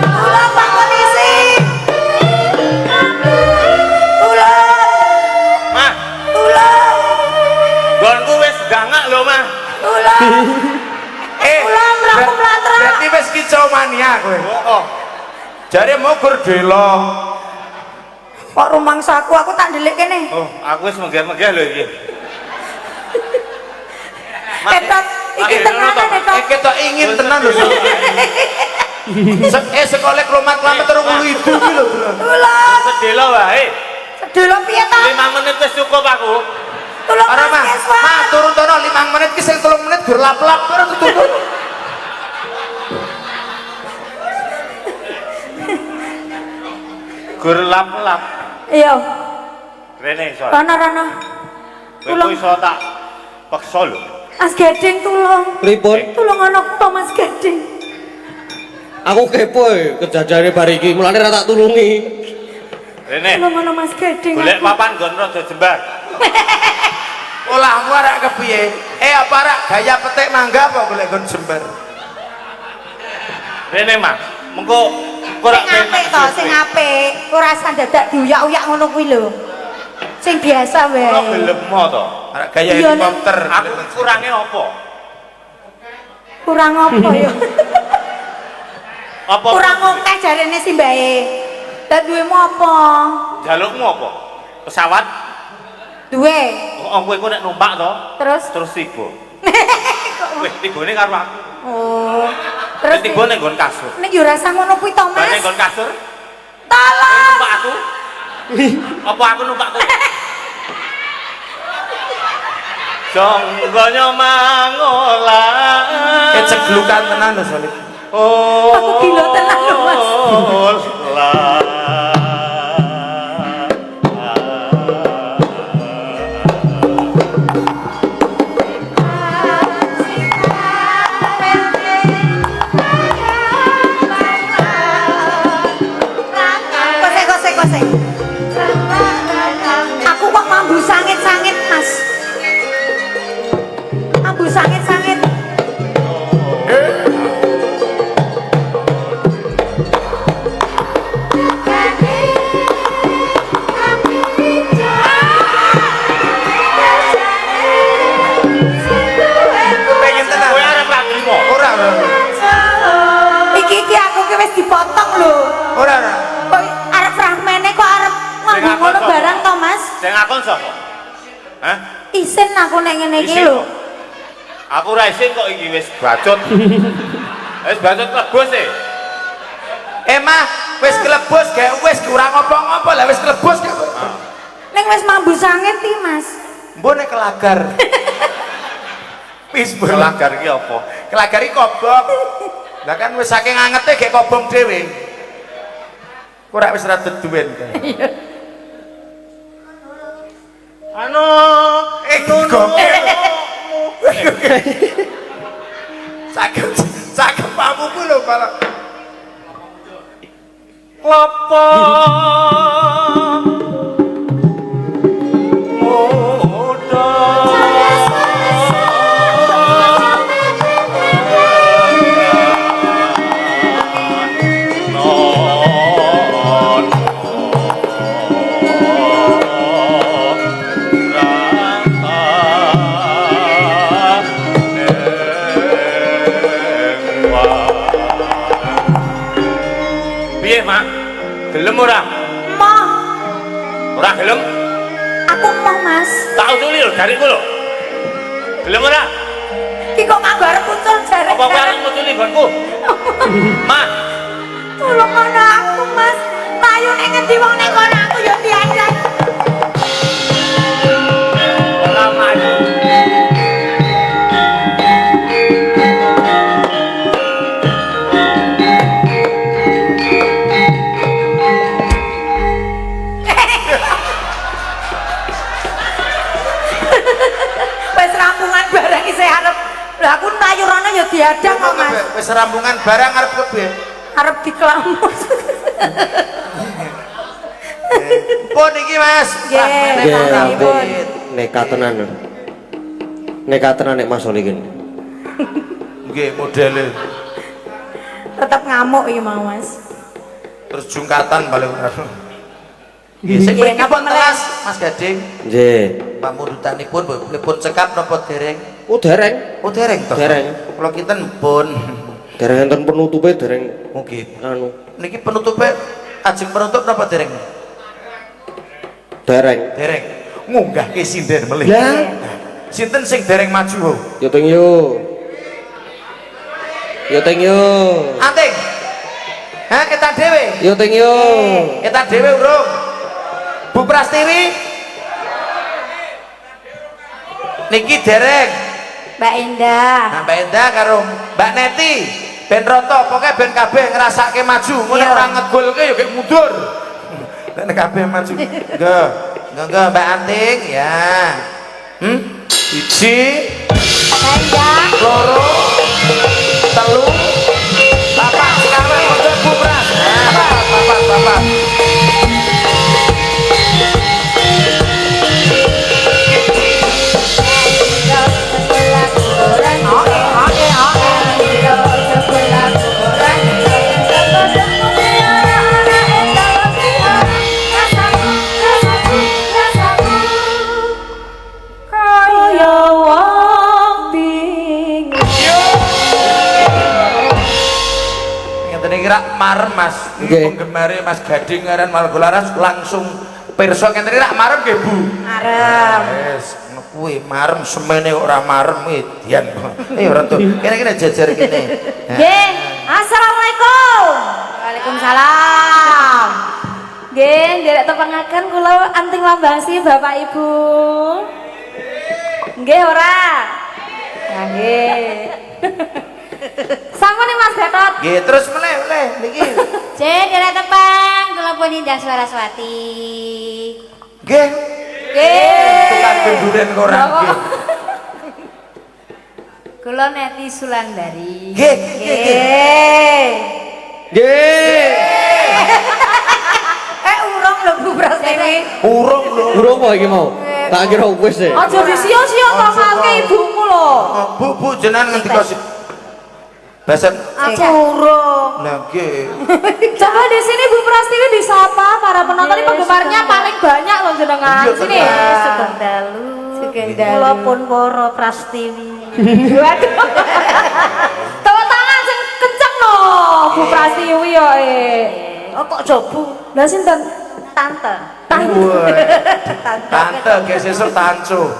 tolong Pak Polisi. Tolong. Mah, Tolong. gonku wis gangak lho, Mah. Tolong. Ulang, aku melatra. Berarti wis kicomania kowe. Oh, Jare mau gur delo. Kok rumangsaku aku tak ndelik kene. oh, aku wis megah-megah lho iki. Ketot, iki tenanan ketot. Ketok ingin tenan lho. Sekolah klomat-klomat 30.000 ki lho, Bro. Tolong. Sedelo wae. Sedelo piye ta? 5 menit wis cukup aku. Tolong Ora mah, Mas Keswan. mah turun tono 5 menit ki sing 3 menit gur lap-lap terus turun. Gur lap-lap. Iya, Rene iso. Rana. Kowe iso tak peksa lho. Mas Gedeng tolong. Pripun? Tolong anakku to Mas Gedeng. Aku kepo kejadiane bar iki, mulane ra tak tulungi. Rene, Tolong ana Mas Gedeng. golek aku. papan nggon rada jembar. Olahmu arek kepiye? Apa arek gaya petik mangga apa golek nggon jembar? Rene, Mas. Mengko ora Sing apik to, sing apik. Ora usah dadak diuyak-uyak ngono kuwi lho. Sing biasa wae. Ora gelem to. Arek gaya Iya, Nek. helikopter. Aku kurange apa? Kurang apa ya? Apa? Kurang akeh jarene si mbae. Lah duwemu apa? Jalukmu apa? Pesawat? Duwe. Oh, kowe nek numpak to, Terus tiba. Wis tibane karo aku. oh. Terus Terus tiba ning nggon kasur. nek yo rasa ngono kuwi to, Nek Mas. nggon kasur, Tolong. numpak aku. Apa aku numpak kowe? Jonggonyo mangolan. Ceglukan tenan lho Solid. Oh. Aku gila tenan lho, Mas. Kosek. Aku kok mambu sangit-sangit, Mas. Mambu sangit-sangit. dipotong lho. Ora. Kok arep fragmene kok arep nganggo ngono barang to, Mas? Sing ngakon sapa? Hah? Isin aku nek ngene iki Isin lho. kok? Aku ra isin kok iki wis bacot. Wis bacot klebus e. Mah, wis kelebus gak wis ora ngopo-ngopo lah wis kelebus gak. Ning wis mambu sanget iki, Mas. Mbok nek kelagar. Wis Kelagar iki apa? Kelagar iki kobong. Lah kan wis saking angete gek kobong dhewe. Ora wis ra deduwen. Anu, Sagem pamuku lho malah. Klopo muda piye, Mak? Gelem ora? Moh, Ora gelem? aku moh, Mas. Tak usuli lho dariku lho. Gelem ora? Iki kok nganggo arep ucul jare. Apa kowe arep ngusuli nggonku? Mak, Tolong ana aku, Mas. Payu nek ngendi wong nek kono aku ya diajak. ora maju. Wis rampungan barang isih arep. Lah aku payu rono ya diadang kok, Mas. Wis rambungan barang arep kepiye? Arep diklamus. Pun iki Mas. Nggih, Fragmene Nggih, Kang ampun. David. Nekat tenan. Nekat tenan nek Mas Oli iki. Nggih modele. Tetep ngamuk iki mau, Mas. Terus jungkatan paling ora. Nggih, sing Nggih, mriki napa pun telas Mas Gading. Nggih. Pamundutanipun pun cekap napa dereng? Oh, dereng. Oh dereng toh. Dereng. Kula kinten pun. Dereng enten penutupe dereng Nggih. anu. Niki penutupe ajeng penutup napa dereng? Dereng. Dereng. Ngunggahke sinden melih. Lah, Sinten sing dereng maju? yo teng yo. Yo teng yo. Anting. Hah, kita dhewe. Yo teng yo. Kita dhewe urung. Bu Prastiwi. Niki dereng. Mbak Indah. Nah, Mbak Endah karo Mbak Neti. Ben roto, pokoknya ben kabeh ngrasake maju. Ngono Iya. ora ngegolke ya kayak mundur. Ben kabeh maju. Enggak, Mbak Anting ya. Siji, Mbak Indah. loro, telu, papat sekawan untuk Bu Pras. Nah, papat. Kaya wong bingung. Ngeten iki rak marem Mas. Nggih. Penggemare Mas Gading aran Malgolaras langsung pirsa ngeten iki rak marem nggih Bu. Arep. Wes, ngono kuwi marem semene ora marem edian. Ora tuh. Kene jajar kene. Nggih. Assalamualaikum. Waalaikumsalam. Nggih, nderek tepangaken kula anting lambasi Bapak Ibu. Nggih ora? Ya nggih. Sampun nih Mas Gatot. Nggih, terus meneh niki. Jen, nderek tepang, kula pun Indah Saraswati. Nggih. Nggih. Tukang genduren kok ora nggih. Kula Neti Sulandari. Nggih. Nggih. Urung lho Bu Prastiwi. Urung lho. Urung apa iki mau? Tak kira wis e. Aja disia-sia to ngake ibumu lho. Oh, Bu jenengan ngendika sih. Baset. Aku urung. Lah nggih. Coba di sini Bu Prastiwi disapa para penonton ini penggemarnya paling banyak loh jenengan. Iya, Sini. tenang. Sugeng dalu. Kula pun para Prastiwi. Waduh. Tepuk tangan sing kenceng no Bu Prastiwi. pasti Yuwi yo Oh kok jobu? Lah sinten? Tante. Wah. Tante ge sesuk tanco.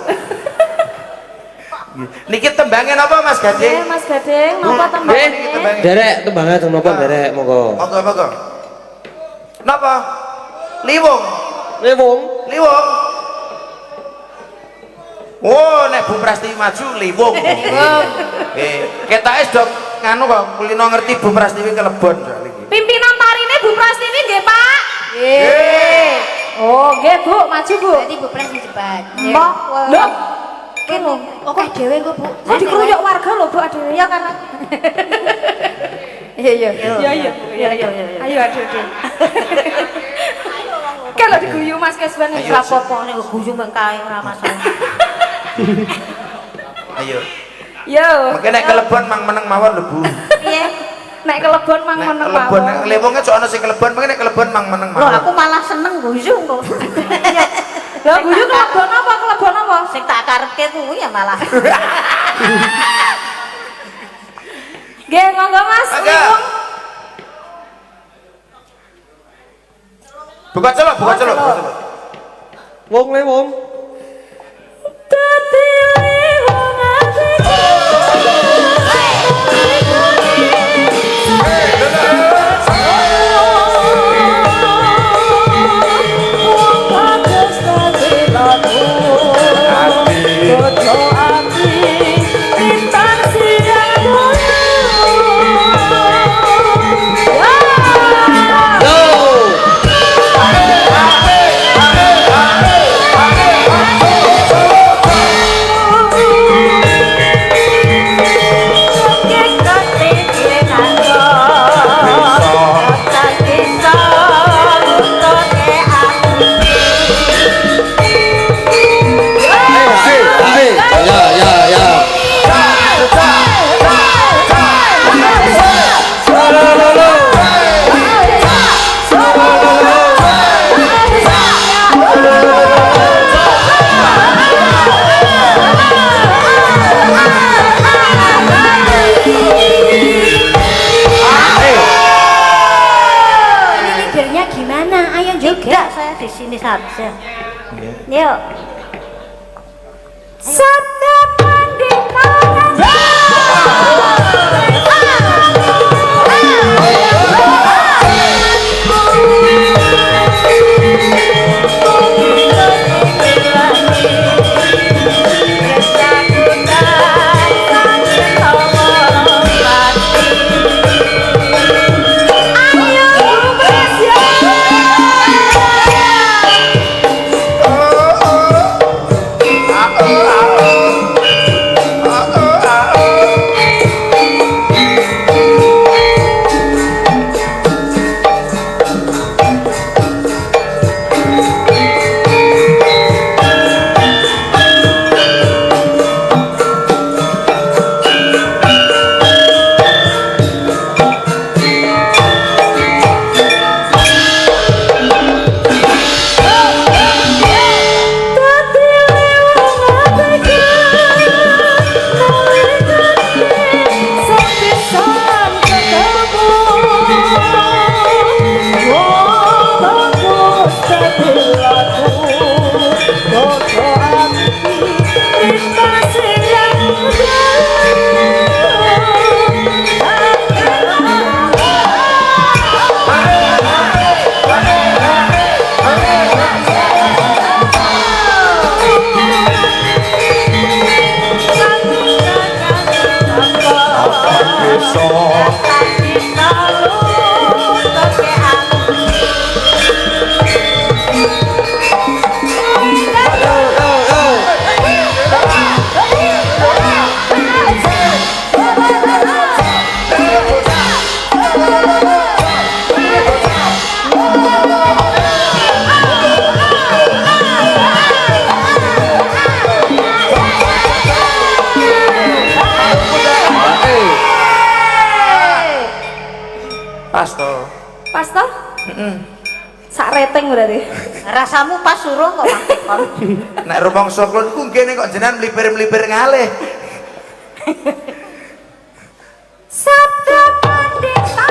Niki tembangin apa Mas Gading? Mas Gading, napa Nggih, tembang? niki tembangin. Derek tembangnya teng napa derek monggo. Monggo. Napa? Liwung. Lewung. Liwung. Oh, nek Bu Prasti maju liwung. Ketake dok nganu kok kulino ngerti Bu Prastiwi kelebon soal iki. Pimpinan tarine Bu Prastiwi nggih, Pak. Nggih. Oh, nggih, Bu, maju, Bu. Berarti Bu Pres jebat. Mbok. Lho, Kene, oke dhewe kok Bu. kok dikeruyuk warga lho, Bu, adewe ya karena. Iya. Ayo adewe. Kalau diguyu Mas Kesban Ayo, Ora apa-apa nek guyu mek kae ora masalah. Ayo. Yo. Mungkin nek kelebon mang meneng mawon lho Bu. Piye? Nek kelebon mang Nek meneng kelebon mawon. nek liwunge cok ana sing kelebon, mungkin nek kelebon mang meneng Loh mawon. aku malah seneng guyu kok. Lah guyu kelebon apa? Kelebon apa? Sing tak karepke kuwi ya malah. Nggih, monggo Mas. Monggo. Liwung. Buka celok. Wong lewung. Dadi liwung Tidak, saya di sini saja. Yuk. Sabda Pandita. Pas to. Pas toh? Sak rating berarti. Rasamu pas suruh kok makon. Nek rumangsa klon ku ngene kok jenengan mlipir-mlipir ngalih. Sabda Pandita.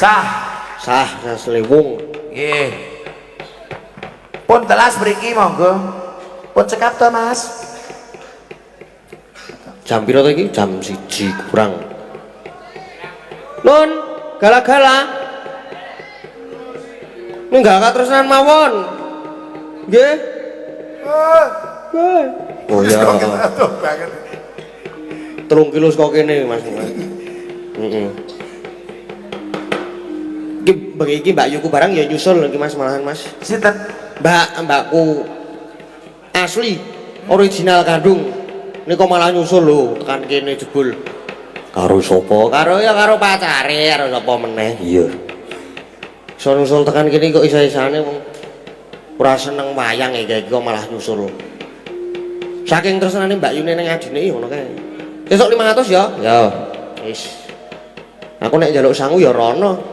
Sah. Sah selewung. Nggih. Pun telas mriki monggo. Pun cekap to, Mas. Jam piro to iki? Jam 1 kurang. Nun, gala-gala. Nenggak tresnan mawon. Nggih. Oh ya. Aduh banget. 3 kilo saka kene Mas. Heeh. Iki Mbak Yuku barang ya nyusul iki Mas malahan Mas. Sinten? Mbakku asli original kandung. Niku malah nyusul lho tekan kene jebul. Karo sapa? Karo pacare, karo sapa meneh. Iya. Iso nyusul tekan kene kok isa-isane wong ora seneng wayang iki kok malah nyusul. Saking tresnane Mbak Yune ning adine ngono kae. Sesuk 500 ya? Ya. Wis. Aku nek njaluk sangu ya rono.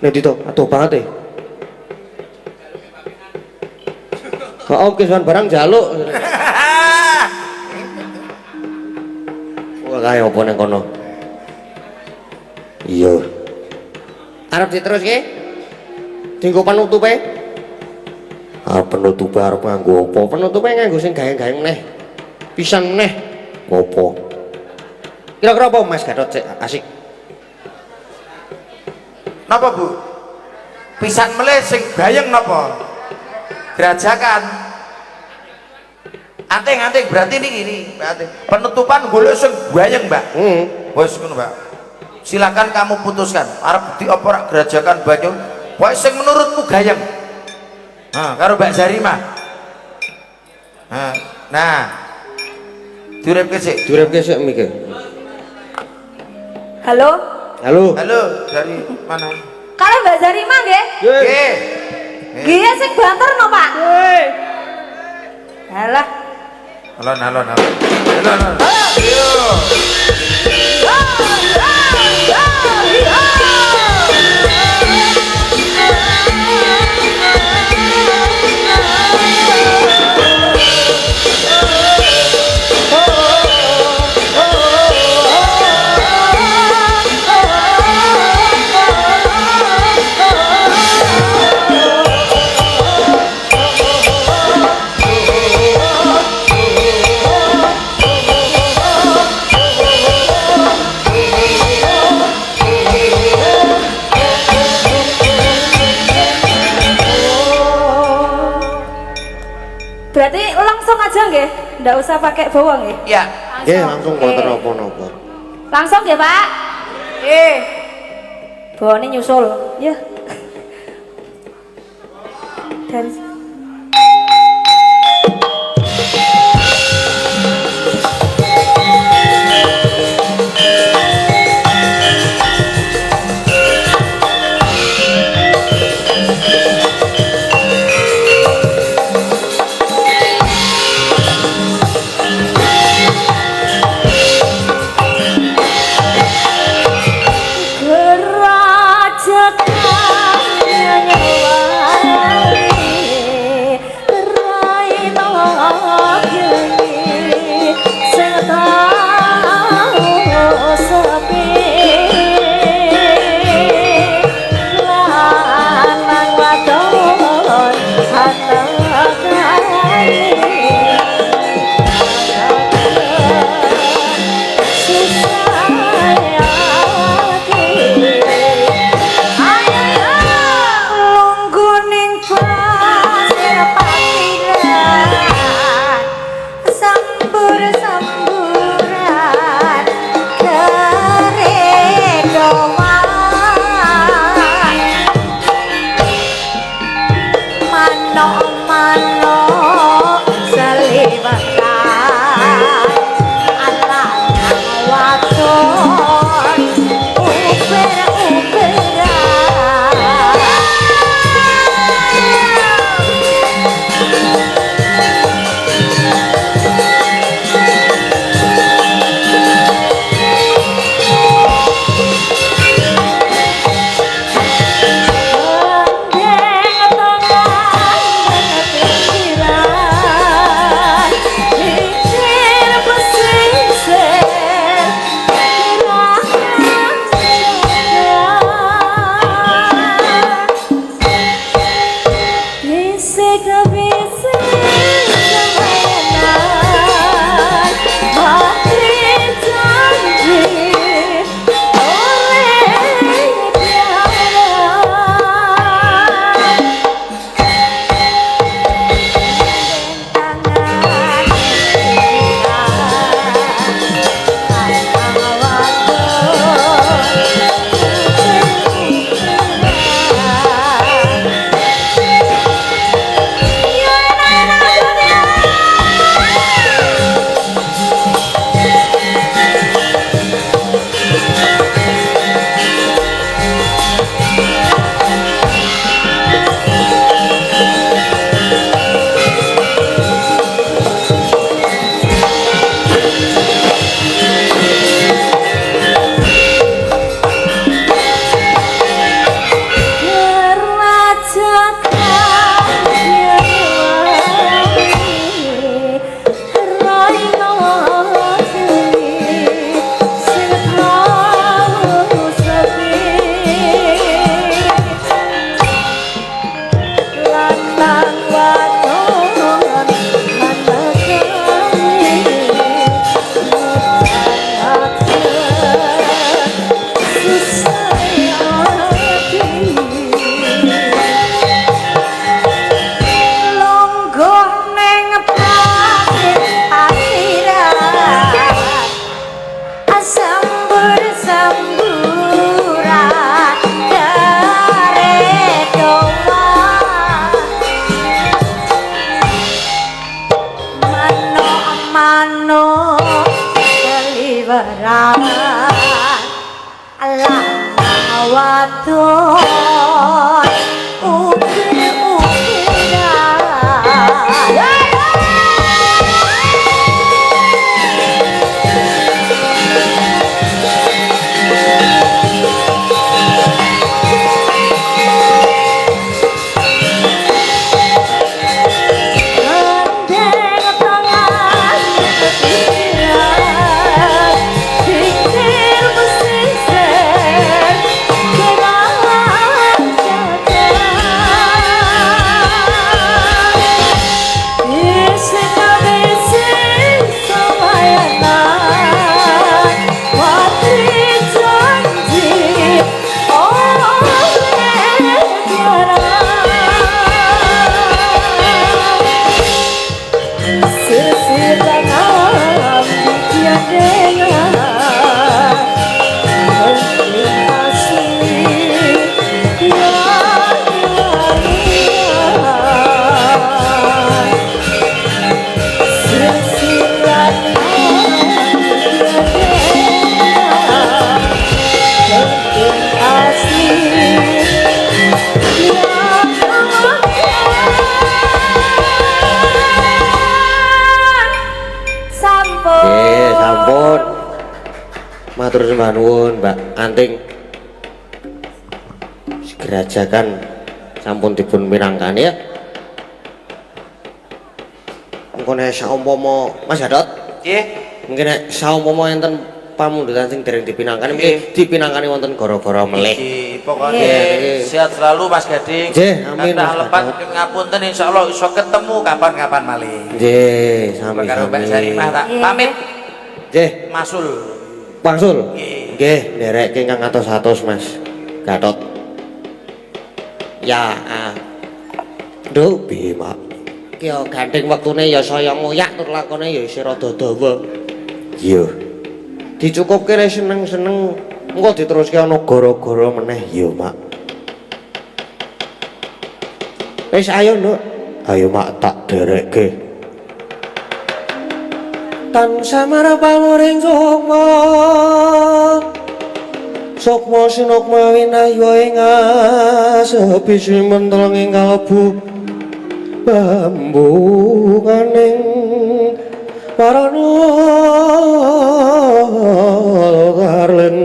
Nek dito, atuh banget e. Kok oke sowan barang njaluk. Wah kaya apa ning kono? Iya. Arep diteruske? Dinggo penutupe? Arep penutupe arep nganggo apa? Penutupe nganggo sing gaeng-gaeng neh. Pisan neh. Apa? Kira-kira apa Mas Gatot cek asik? Napa Bu? Pisan meleh sing gayeng napa? Gerajakan. Anting berarti ini berarti penutupan golek sing gayeng, Mbak. Wis ngono, Mbak. Silakan kamu putuskan. Arep diopo gerajakan banyu? Pokoke sing menurutmu gayeng. Karo Mbak Zarima. Nah. Direpke sik. Direpke sik mikir. Halo? Halo. Halo, dari mana? Kalau Mbak Zarima nggih? Nggih. Nggih sing banter no, Pak. Halah. Alon. Ayo. Berarti langsung aja nggih, ndak usah pakai bawang nggih. Ya. Nggih langsung mboten napa-napa. Langsung nggih, Pak. Bawane nyusul, ya. Dari matur sembah nuwun Mbak Anting. Gerajakan sampun dipun mirangkani ya. Engko nek saumpama Mas Gadot, Nggih. mungkin nek saumpama enten pamundutan sing dereng dipinangkani mungkin dipinangkani wonten gara-gara melih. Nggih, pokoke Nggih. sehat selalu Mas Gading. Nggih, amin, Kathah Mas lepat Gadot. ngapunten insyaallah iso ketemu kapan-kapan malih. Nggih, sami Karo Mbak sami. Sarimah tak pamit Nggih, masul. Pangsul. Nggih. Nggih, nderekke ingkang atos-atos Mas Gatot. Ya, Nduk piye, Mak? Ki yo gandeng wektune ya saya ngoyak tur lakone ya isih rada dawa. Iya. Dicukupke rek seneng-seneng engko diteruske ana gara-gara meneh ya, Mak. Wis ayo, Nduk. Ayo, Mak, tak derekke. Tansah marpamuring sukma sukma sinukma winayu ing asepi simentel ing kalbu bambunganing parana karlen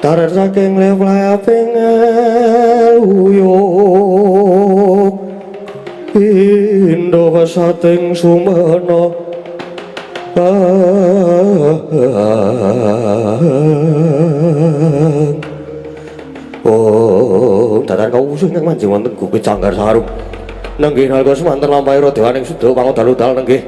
tarer saking leplayaping uyuk Indo pasating sumana Oh, dadan kawusuh ing manjing wonten gupi Canggar Sarum. Nenggih nalika semanten lampahe dewaning suda pangodal-udal nenggih.